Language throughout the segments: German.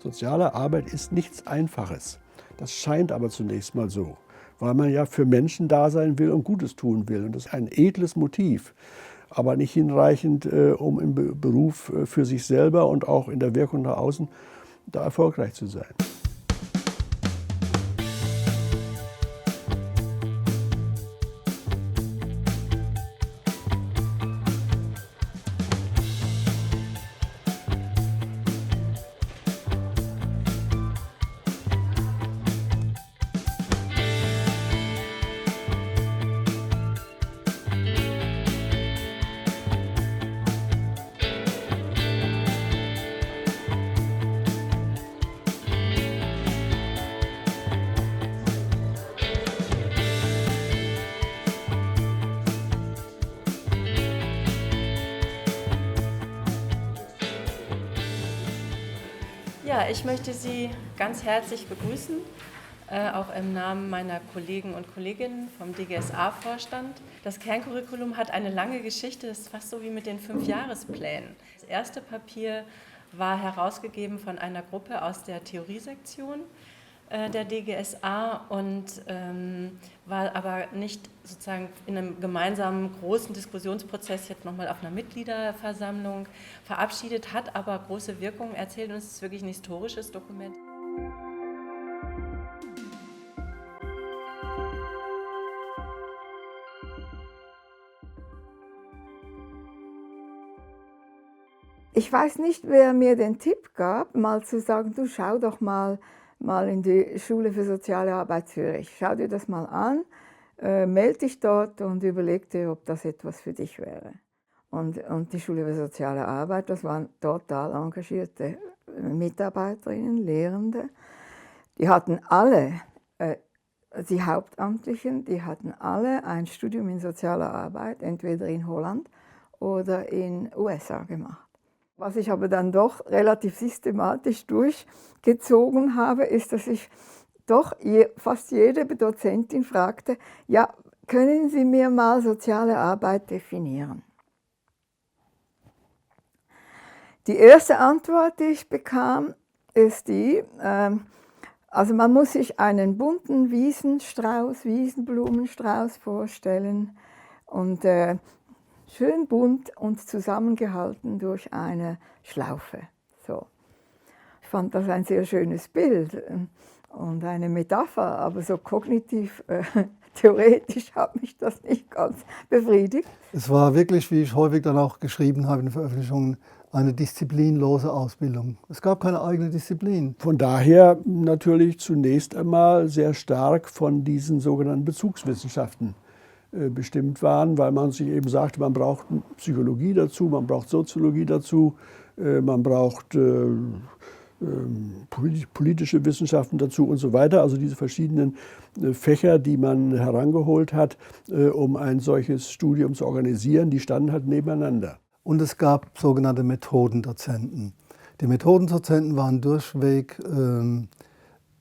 Soziale Arbeit ist nichts Einfaches. Das scheint aber zunächst mal so, weil man ja für Menschen da sein will und Gutes tun will. Und das ist ein edles Motiv, aber nicht hinreichend, um im Beruf für sich selber und auch in der Wirkung nach außen da erfolgreich zu sein. Ja, ich möchte Sie ganz herzlich begrüßen, auch im Namen meiner Kollegen und Kolleginnen vom DGSA-Vorstand. Das Kerncurriculum hat eine lange Geschichte, das ist fast so wie mit den 5 Jahresplänen. Das erste Papier war herausgegeben von einer Gruppe aus der Theoriesektion der DGSA und war aber nicht sozusagen in einem gemeinsamen großen Diskussionsprozess jetzt nochmal auf einer Mitgliederversammlung verabschiedet, hat aber große Wirkung erzielt und es ist wirklich ein historisches Dokument. Ich weiß nicht, wer mir den Tipp gab, mal zu sagen, du schau doch mal in die Schule für Soziale Arbeit Zürich. Schau dir das mal an, melde dich dort und überleg dir, ob das etwas für dich wäre. Und die Schule für Soziale Arbeit, das waren total engagierte Mitarbeiterinnen, Lehrende. Die hatten alle, die Hauptamtlichen, die hatten alle ein Studium in sozialer Arbeit, entweder in Holland oder in USA gemacht. Was ich aber dann doch relativ systematisch durchgezogen habe, ist, dass ich doch fast jede Dozentin fragte, ja, können Sie mir mal soziale Arbeit definieren? Die erste Antwort, die ich bekam, ist die, also man muss sich einen bunten Wiesenblumenstrauß vorstellen und schön bunt und zusammengehalten durch eine Schlaufe. So. Ich fand das ein sehr schönes Bild und eine Metapher, aber so kognitiv, theoretisch hat mich das nicht ganz befriedigt. Es war wirklich, wie ich häufig dann auch geschrieben habe in Veröffentlichungen, eine disziplinlose Ausbildung. Es gab keine eigene Disziplin. Von daher natürlich zunächst einmal sehr stark von diesen sogenannten Bezugswissenschaften bestimmt waren, weil man sich eben sagte, man braucht Psychologie dazu, man braucht Soziologie dazu, man braucht politische Wissenschaften dazu und so weiter. Also diese verschiedenen Fächer, die man herangeholt hat, um ein solches Studium zu organisieren, die standen halt nebeneinander. Und es gab sogenannte Methodendozenten. Die Methodendozenten waren durchweg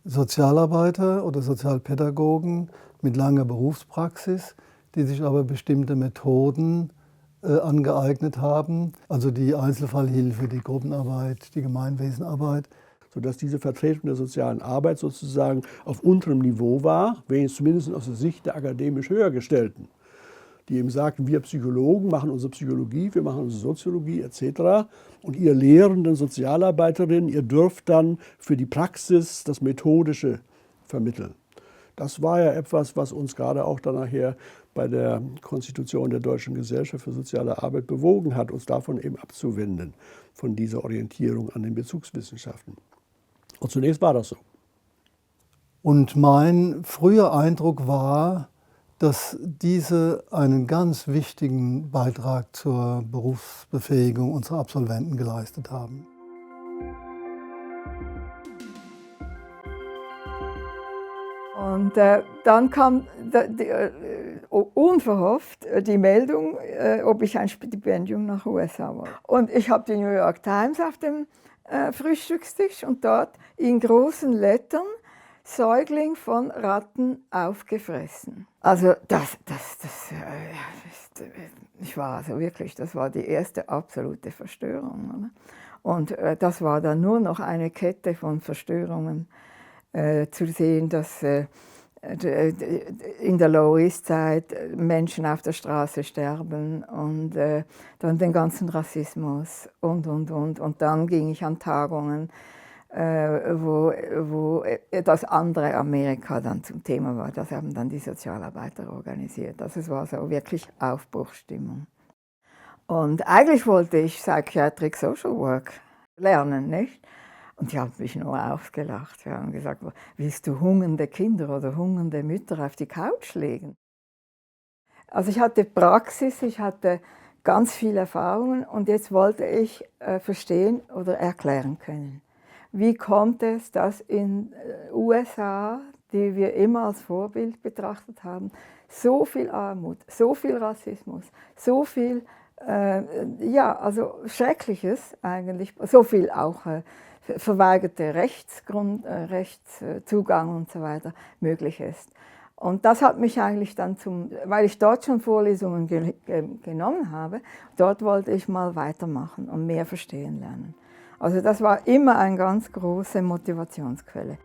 Sozialarbeiter oder Sozialpädagogen mit langer Berufspraxis, die sich aber bestimmte Methoden angeeignet haben, also die Einzelfallhilfe, die Gruppenarbeit, die Gemeinwesenarbeit. Sodass diese Vertretung der sozialen Arbeit sozusagen auf unterem Niveau war, wenigstens zumindest aus der Sicht der akademisch Höhergestellten, die eben sagten, wir Psychologen machen unsere Psychologie, wir machen unsere Soziologie etc. Und ihr lehrenden Sozialarbeiterinnen, ihr dürft dann für die Praxis das Methodische vermitteln. Das war ja etwas, was uns gerade auch dann nachher bei der Konstitution der Deutschen Gesellschaft für soziale Arbeit bewogen hat, uns davon eben abzuwenden, von dieser Orientierung an den Bezugswissenschaften. Und zunächst war das so. Und mein früher Eindruck war, dass diese einen ganz wichtigen Beitrag zur Berufsbefähigung unserer Absolventen geleistet haben. Und dann kam unverhofft die Meldung, ob ich ein Stipendium nach USA wollte. Und ich habe die New York Times auf dem Frühstückstisch und dort in großen Lettern Säugling von Ratten aufgefressen. Also ich war also wirklich, das war die erste absolute Verstörung. Oder? Und das war dann nur noch eine Kette von Verstörungen zu sehen, dass in der Lower East Side Menschen auf der Straße sterben und dann den ganzen Rassismus und. Und dann ging ich an Tagungen, wo das andere Amerika dann zum Thema war. Das haben dann die Sozialarbeiter organisiert. Also es war so wirklich Aufbruchsstimmung. Und eigentlich wollte ich Psychiatric Social Work lernen, nicht? Und die haben mich nur ausgelacht. Sie haben gesagt, willst du hungernde Kinder oder hungernde Mütter auf die Couch legen? Also ich hatte Praxis, ich hatte ganz viele Erfahrungen und jetzt wollte ich verstehen oder erklären können. Wie kommt es, dass in den USA, die wir immer als Vorbild betrachtet haben, so viel Armut, so viel Rassismus, so viel also Schreckliches eigentlich, so viel auch verweigerte Rechtszugang und so weiter möglich ist. Und das hat mich eigentlich dann weil ich dort schon Vorlesungen genommen habe, dort wollte ich mal weitermachen und mehr verstehen lernen. Also das war immer eine ganz große Motivationsquelle.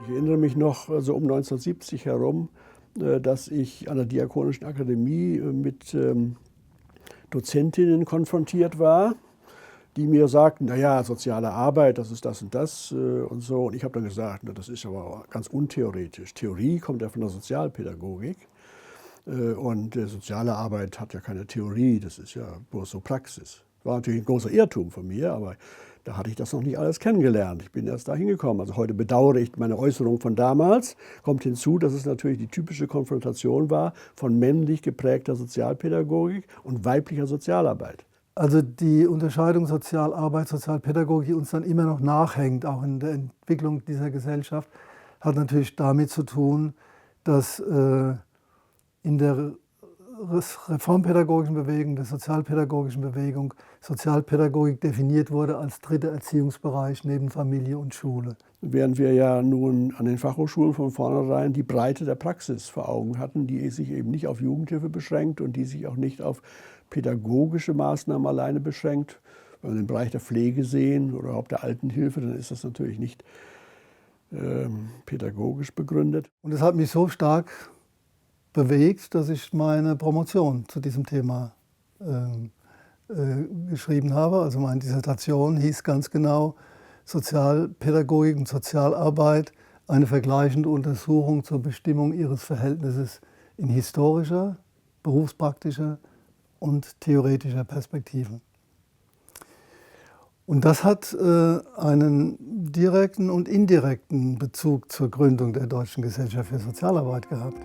Ich erinnere mich noch so um 1970 herum, dass ich an der Diakonischen Akademie mit Dozentinnen konfrontiert war, die mir sagten, naja, soziale Arbeit, das ist das und das und so. Und ich habe dann gesagt, na, das ist aber ganz untheoretisch. Theorie kommt ja von der Sozialpädagogik. Und soziale Arbeit hat ja keine Theorie, das ist ja bloß so Praxis. War natürlich ein großer Irrtum von mir, aber da hatte ich das noch nicht alles kennengelernt. Ich bin erst da hingekommen. Also heute bedauere ich meine Äußerung von damals. Kommt hinzu, dass es natürlich die typische Konfrontation war von männlich geprägter Sozialpädagogik und weiblicher Sozialarbeit. Also die Unterscheidung Sozialarbeit, Sozialpädagogik, die uns dann immer noch nachhängt, auch in der Entwicklung dieser Gesellschaft, hat natürlich damit zu tun, dass in der reformpädagogischen Bewegung, der sozialpädagogischen Bewegung, Sozialpädagogik definiert wurde als dritter Erziehungsbereich neben Familie und Schule. Während wir ja nun an den Fachhochschulen von vornherein die Breite der Praxis vor Augen hatten, die sich eben nicht auf Jugendhilfe beschränkt und die sich auch nicht auf pädagogische Maßnahmen alleine beschränkt. Wenn wir den Bereich der Pflege sehen oder überhaupt der Altenhilfe, dann ist das natürlich nicht pädagogisch begründet. Und es hat mich so stark bewegt, dass ich meine Promotion zu diesem Thema geschrieben habe. Also meine Dissertation hieß ganz genau Sozialpädagogik und Sozialarbeit, eine vergleichende Untersuchung zur Bestimmung ihres Verhältnisses in historischer, berufspraktischer und theoretischer Perspektive. Und das hat einen direkten und indirekten Bezug zur Gründung der Deutschen Gesellschaft für Sozialarbeit gehabt.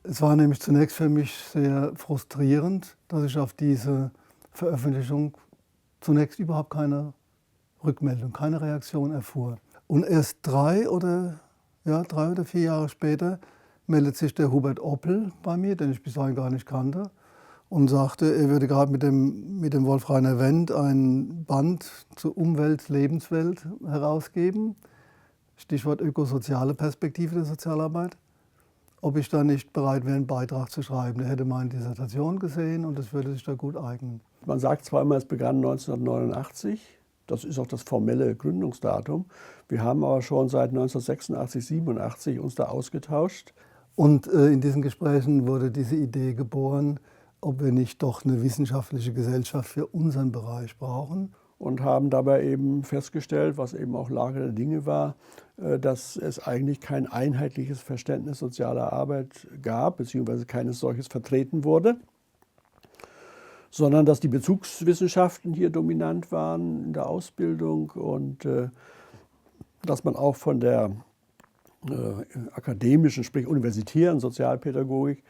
Es war nämlich zunächst für mich sehr frustrierend, dass ich auf diese Veröffentlichung zunächst überhaupt keine Rückmeldung, keine Reaktion erfuhr. Und erst 3 oder 4 Jahre später meldet sich der Hubert Oppel bei mir, den ich bis dahin gar nicht kannte, und sagte, er würde gerade mit dem Wolf-Rainer Wendt ein Band zur Umwelt, Lebenswelt herausgeben, Stichwort ökosoziale Perspektive der Sozialarbeit, ob ich da nicht bereit wäre, einen Beitrag zu schreiben. Er hätte meine Dissertation gesehen und es würde sich da gut eignen. Man sagt zweimal, es begann 1989. Das ist auch das formelle Gründungsdatum. Wir haben aber schon seit 1986, 87 uns da ausgetauscht. Und in diesen Gesprächen wurde diese Idee geboren, ob wir nicht doch eine wissenschaftliche Gesellschaft für unseren Bereich brauchen. Und haben dabei eben festgestellt, was eben auch Lage der Dinge war, dass es eigentlich kein einheitliches Verständnis sozialer Arbeit gab, beziehungsweise keines solches vertreten wurde, sondern dass die Bezugswissenschaften hier dominant waren in der Ausbildung und dass man auch von der akademischen, sprich universitären Sozialpädagogik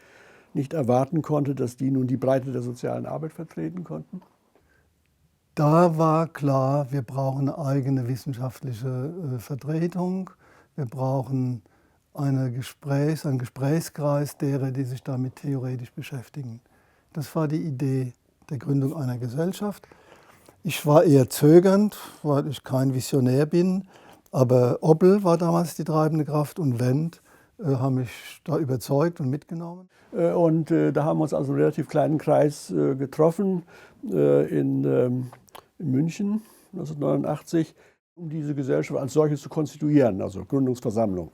nicht erwarten konnte, dass die nun die Breite der sozialen Arbeit vertreten konnten. Da war klar, wir brauchen eine eigene wissenschaftliche Vertretung, wir brauchen einen Gesprächskreis derer, die sich damit theoretisch beschäftigen. Das war die Idee der Gründung einer Gesellschaft. Ich war eher zögernd, weil ich kein Visionär bin, aber Oppel war damals die treibende Kraft und Wendt haben mich da überzeugt und mitgenommen. Und da haben wir uns also einen relativ kleinen Kreis getroffen in München 1989, um diese Gesellschaft als solches zu konstituieren, also Gründungsversammlung.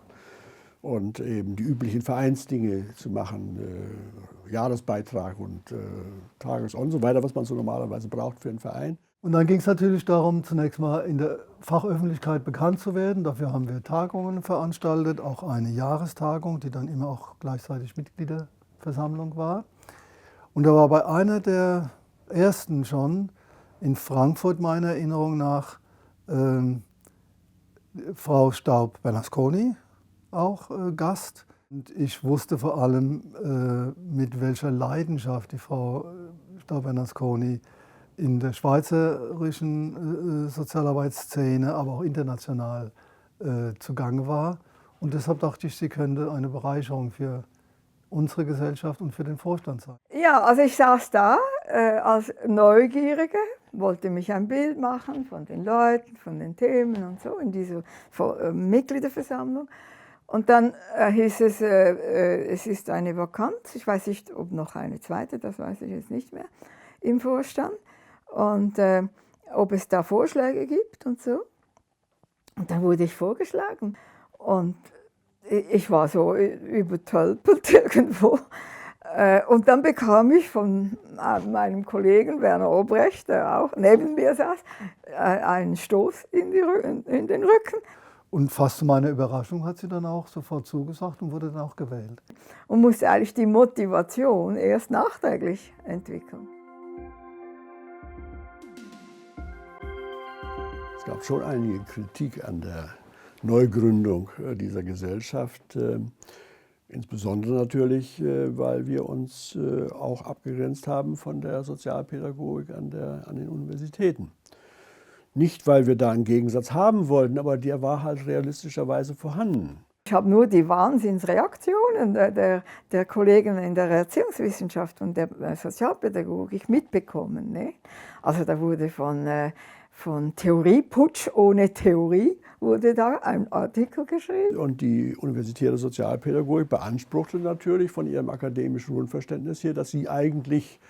Und eben die üblichen Vereinsdinge zu machen, Jahresbeitrag und Tages- und so weiter, was man so normalerweise braucht für einen Verein. Und dann ging es natürlich darum, zunächst mal in der Fachöffentlichkeit bekannt zu werden. Dafür haben wir Tagungen veranstaltet, auch eine Jahrestagung, die dann immer auch gleichzeitig Mitgliederversammlung war. Und da war bei einer der ersten schon in Frankfurt meiner Erinnerung nach Frau Staub-Bernasconi auch Gast. Und ich wusste vor allem, mit welcher Leidenschaft die Frau Staub-Bernasconi in der schweizerischen Sozialarbeitsszene, aber auch international zugange war. Und deshalb dachte ich, sie könnte eine Bereicherung für unsere Gesellschaft und für den Vorstand sein. Ja, also ich saß da als Neugierige, wollte mich ein Bild machen von den Leuten, von den Themen und so in dieser Mitgliederversammlung. Und dann hieß es, es ist eine Vakanz, ich weiß nicht, ob noch eine zweite, das weiß ich jetzt nicht mehr, im Vorstand. Und ob es da Vorschläge gibt und so. Und dann wurde ich vorgeschlagen. Und ich war so übertölpelt irgendwo. Und dann bekam ich von meinem Kollegen Werner Obrecht, der auch neben mir saß, einen Stoß in den Rücken. Und fast zu meiner Überraschung hat sie dann auch sofort zugesagt und wurde dann auch gewählt. Und musste eigentlich die Motivation erst nachträglich entwickeln. Es gab schon einige Kritik an der Neugründung dieser Gesellschaft, insbesondere natürlich, weil wir uns auch abgegrenzt haben von der Sozialpädagogik an den Universitäten. Nicht, weil wir da einen Gegensatz haben wollten, aber der war halt realistischerweise vorhanden. Ich habe nur die Wahnsinnsreaktionen der Kollegen in der Erziehungswissenschaft und der Sozialpädagogik mitbekommen. Ne? Also da wurde von Theorieputsch ohne Theorie wurde da ein Artikel geschrieben. Und die universitäre Sozialpädagogik beanspruchte natürlich von ihrem akademischen Grundverständnis her, dass sie eigentlich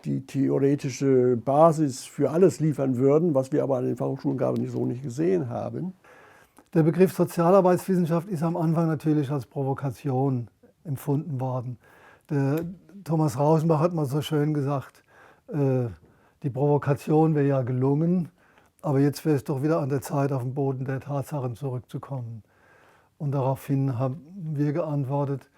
die theoretische Basis für alles liefern würden, was wir aber an den Fachhochschulen gar nicht gesehen haben. Der Begriff Sozialarbeitswissenschaft ist am Anfang natürlich als Provokation empfunden worden. Der Thomas Rauschenbach hat mal so schön gesagt, die Provokation wäre ja gelungen, aber jetzt wäre es doch wieder an der Zeit, auf den Boden der Tatsachen zurückzukommen. Und daraufhin haben wir geantwortet,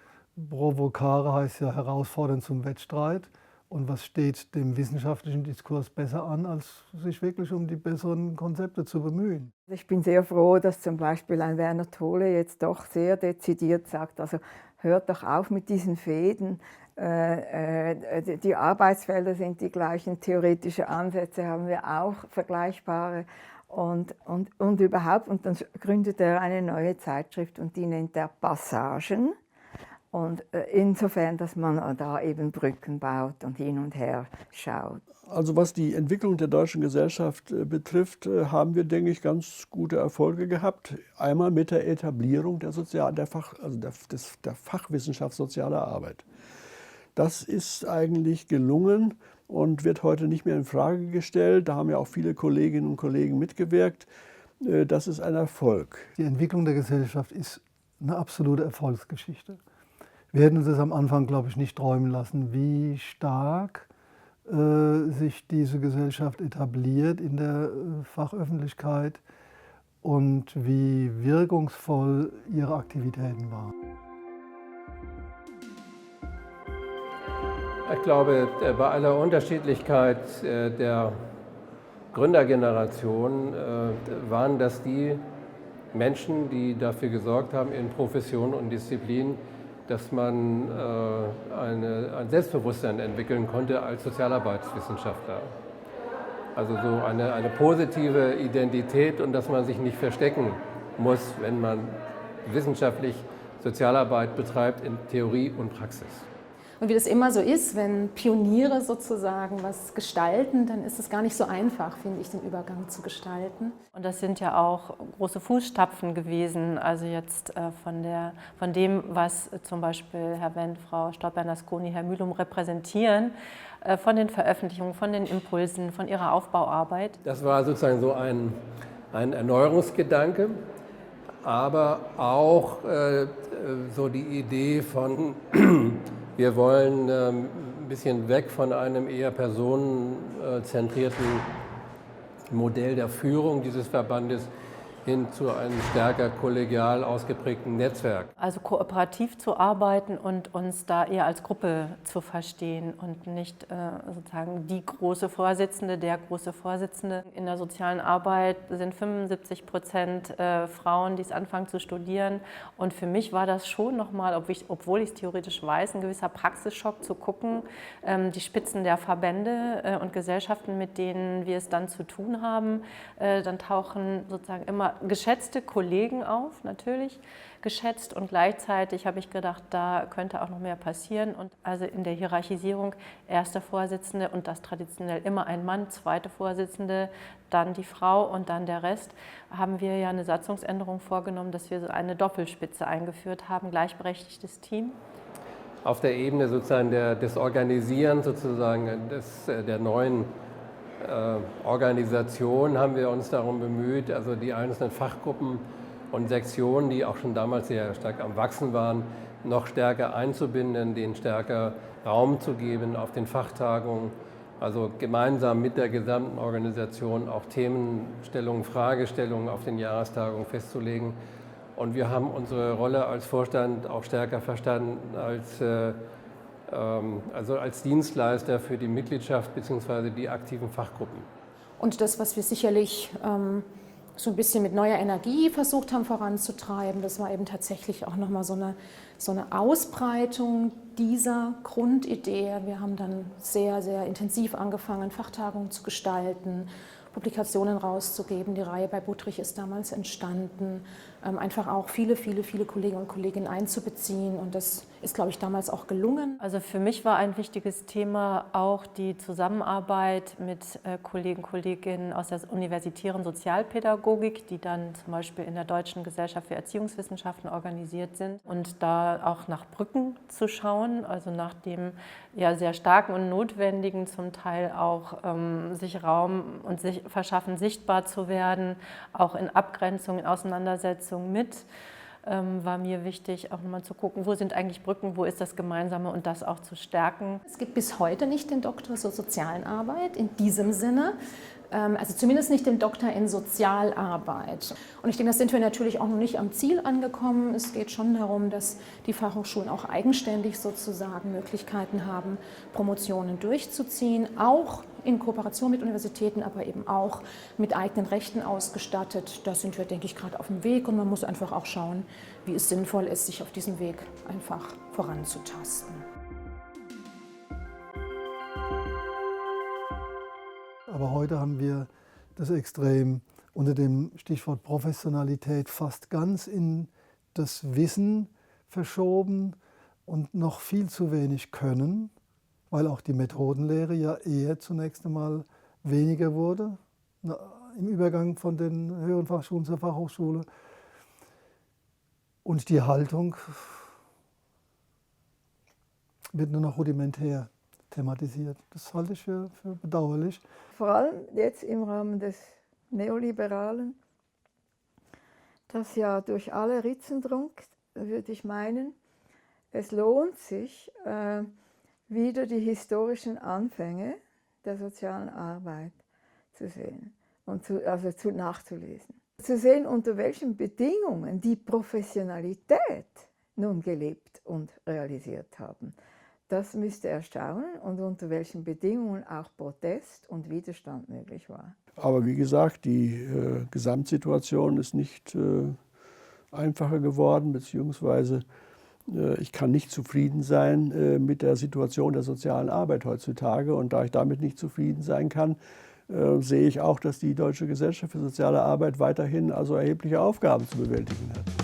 provocare heißt ja herausfordern zum Wettstreit. Und was steht dem wissenschaftlichen Diskurs besser an, als sich wirklich um die besseren Konzepte zu bemühen? Ich bin sehr froh, dass zum Beispiel ein Werner Tholey jetzt doch sehr dezidiert sagt, also hört doch auf mit diesen Fäden. Die Arbeitsfelder sind die gleichen, theoretische Ansätze haben wir auch vergleichbare und überhaupt. Und dann gründet er eine neue Zeitschrift und die nennt er Passagen. Und insofern, dass man da eben Brücken baut und hin und her schaut. Also was die Entwicklung der deutschen Gesellschaft betrifft, haben wir, denke ich, ganz gute Erfolge gehabt. Einmal mit der Etablierung der Fachwissenschaft soziale Arbeit. Das ist eigentlich gelungen und wird heute nicht mehr in Frage gestellt. Da haben ja auch viele Kolleginnen und Kollegen mitgewirkt. Das ist ein Erfolg. Die Entwicklung der Gesellschaft ist eine absolute Erfolgsgeschichte. Wir hätten uns das am Anfang, glaube ich, nicht träumen lassen, wie stark sich diese Gesellschaft etabliert in der Fachöffentlichkeit und wie wirkungsvoll ihre Aktivitäten waren. Ich glaube, bei aller Unterschiedlichkeit der Gründergeneration waren das die Menschen, die dafür gesorgt haben, in Profession und Disziplin, dass man ein Selbstbewusstsein entwickeln konnte als Sozialarbeitswissenschaftler. Also so eine positive Identität und dass man sich nicht verstecken muss, wenn man wissenschaftlich Sozialarbeit betreibt in Theorie und Praxis. Und wie das immer so ist, wenn Pioniere sozusagen was gestalten, dann ist es gar nicht so einfach, finde ich, den Übergang zu gestalten. Und das sind ja auch große Fußstapfen gewesen, also jetzt von dem, was zum Beispiel Herr Wendt, Frau Staub-Bernasconi, Herr Mühlum repräsentieren, von den Veröffentlichungen, von den Impulsen, von ihrer Aufbauarbeit. Das war sozusagen so ein Erneuerungsgedanke, aber auch so die Idee von, wir wollen ein bisschen weg von einem eher personenzentrierten Modell der Führung dieses Verbandes hin zu einem stärker kollegial ausgeprägten Netzwerk. Also kooperativ zu arbeiten und uns da eher als Gruppe zu verstehen und nicht sozusagen die große Vorsitzende, der große Vorsitzende. In der sozialen Arbeit sind 75% Frauen, die es anfangen zu studieren. Und für mich war das schon nochmal, obwohl ich es theoretisch weiß, ein gewisser Praxisschock zu gucken, die Spitzen der Verbände und Gesellschaften, mit denen wir es dann zu tun haben, dann tauchen sozusagen immer geschätzte Kollegen auf, natürlich geschätzt, und gleichzeitig habe ich gedacht, da könnte auch noch mehr passieren. Und also in der Hierarchisierung erster Vorsitzende und das traditionell immer ein Mann, zweite Vorsitzende, dann die Frau und dann der Rest, haben wir ja eine Satzungsänderung vorgenommen, dass wir so eine Doppelspitze eingeführt haben, gleichberechtigtes Team. Auf der Ebene sozusagen des Organisierens, sozusagen der neuen Organisation haben wir uns darum bemüht, also die einzelnen Fachgruppen und Sektionen, die auch schon damals sehr stark am Wachsen waren, noch stärker einzubinden, denen stärker Raum zu geben auf den Fachtagungen, also gemeinsam mit der gesamten Organisation auch Themenstellungen, Fragestellungen auf den Jahrestagungen festzulegen. Und wir haben unsere Rolle als Vorstand auch stärker verstanden als Dienstleister für die Mitgliedschaft bzw. die aktiven Fachgruppen. Und das, was wir sicherlich so ein bisschen mit neuer Energie versucht haben voranzutreiben, das war eben tatsächlich auch nochmal so eine Ausbreitung dieser Grundidee. Wir haben dann sehr, sehr intensiv angefangen, Fachtagungen zu gestalten, Publikationen rauszugeben. Die Reihe bei Buttrich ist damals entstanden. Einfach auch viele Kolleginnen und Kollegen einzubeziehen. Und das ist, glaube ich, damals auch gelungen. Also für mich war ein wichtiges Thema auch die Zusammenarbeit mit Kolleginnen aus der universitären Sozialpädagogik, die dann zum Beispiel in der Deutschen Gesellschaft für Erziehungswissenschaften organisiert sind. Und da auch nach Brücken zu schauen, also nach dem ja sehr starken und notwendigen zum Teil auch sich Raum und sich verschaffen, sichtbar zu werden, auch in Abgrenzung, in Auseinandersetzung mit, war mir wichtig, auch nochmal zu gucken, wo sind eigentlich Brücken, wo ist das Gemeinsame und das auch zu stärken. Es gibt bis heute nicht den Doktor zur sozialen Arbeit in diesem Sinne, also zumindest nicht den Doktor in Sozialarbeit. Und ich denke, da sind wir natürlich auch noch nicht am Ziel angekommen. Es geht schon darum, dass die Fachhochschulen auch eigenständig sozusagen Möglichkeiten haben, Promotionen durchzuziehen, auch in Kooperation mit Universitäten, aber eben auch mit eigenen Rechten ausgestattet. Da sind wir, denke ich, gerade auf dem Weg, und man muss einfach auch schauen, wie es sinnvoll ist, sich auf diesem Weg einfach voranzutasten. Aber heute haben wir das Extrem unter dem Stichwort Professionalität fast ganz in das Wissen verschoben und noch viel zu wenig Können, weil auch die Methodenlehre ja eher zunächst einmal weniger wurde im Übergang von den höheren Fachschulen zur Fachhochschule. Und die Haltung wird nur noch rudimentär thematisiert. Das halte ich für bedauerlich. Vor allem jetzt im Rahmen des Neoliberalen, das ja durch alle Ritzen drungt, würde ich meinen, es lohnt sich, wieder die historischen Anfänge der sozialen Arbeit zu sehen und nachzulesen. Zu sehen, unter welchen Bedingungen die Professionalität nun gelebt und realisiert haben. Das müsste erstaunen, und unter welchen Bedingungen auch Protest und Widerstand möglich war. Aber wie gesagt, die Gesamtsituation ist nicht einfacher geworden, beziehungsweise ich kann nicht zufrieden sein mit der Situation der sozialen Arbeit heutzutage. Und da ich damit nicht zufrieden sein kann, sehe ich auch, dass die Deutsche Gesellschaft für soziale Arbeit weiterhin also erhebliche Aufgaben zu bewältigen hat.